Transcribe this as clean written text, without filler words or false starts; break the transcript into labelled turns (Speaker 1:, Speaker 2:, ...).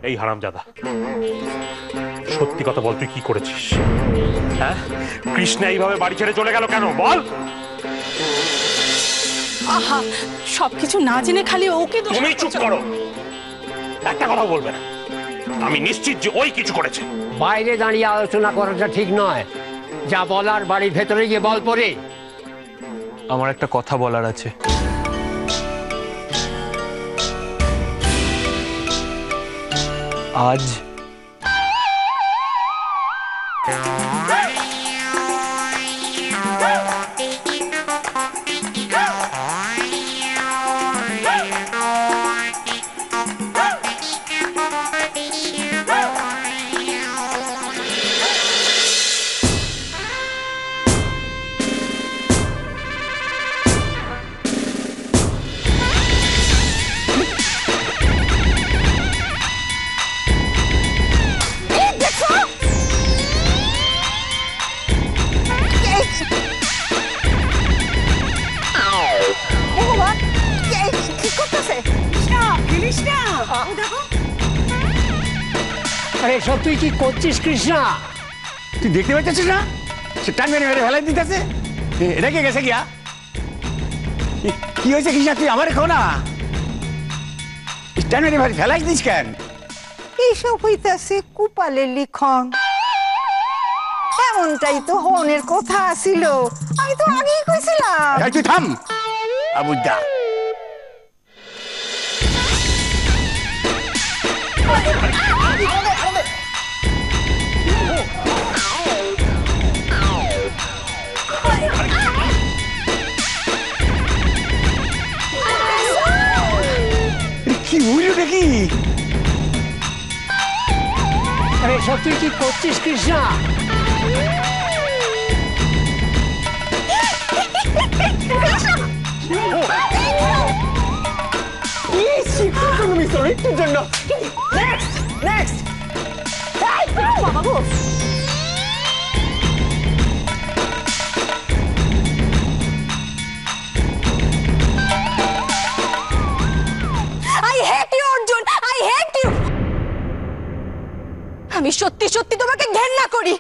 Speaker 1: এই হারামজাদা, সত্যি কথা বল, তুই কি করেছিস? হ্যাঁ, কৃষ্ণা এইভাবে বাড়ি ছেড়ে চলে গেল কেন বল?
Speaker 2: আহা, সবকিছু না জেনে খালি ওকে দোষ।
Speaker 1: তুমি চুপ করো, একটা কথা বলবে না। আমি নিশ্চিত যে ওই কিছু করেছে।
Speaker 3: বাইরে দাঁড়িয়ে আলোচনা করাটা ঠিক নয়, যা বলার বাড়ির ভেতরে গিয়ে বল পরে।
Speaker 4: আমার একটা কথা বলার আছে। আজ
Speaker 3: আরে সব তুই কি করছিস কৃষ্ণা?
Speaker 5: তুই দেখতে পাচ্ছিস না সে টান মেরে মেরে ফেলাই দিতেছে? রেখে গেছে গিয়া। কি হয়েছে কৃষ্ণা, তুই আমার খাও না, টান মেরে ফেলাই দিস কেন?
Speaker 6: এইসব হইতাছে কুপালের লিখন। এমনটাই তো হনের কথা আছিল, আমি তো আগেই কইছিলাম।
Speaker 5: তুই থাম আবুদা। কি বুঝলো নাকি?
Speaker 3: আরে সব তুই কি করছিস কৃষ্ণা?
Speaker 5: একটুর জন্য
Speaker 2: আমি সত্যি সত্যি তোমাকে ঘেন্না করি।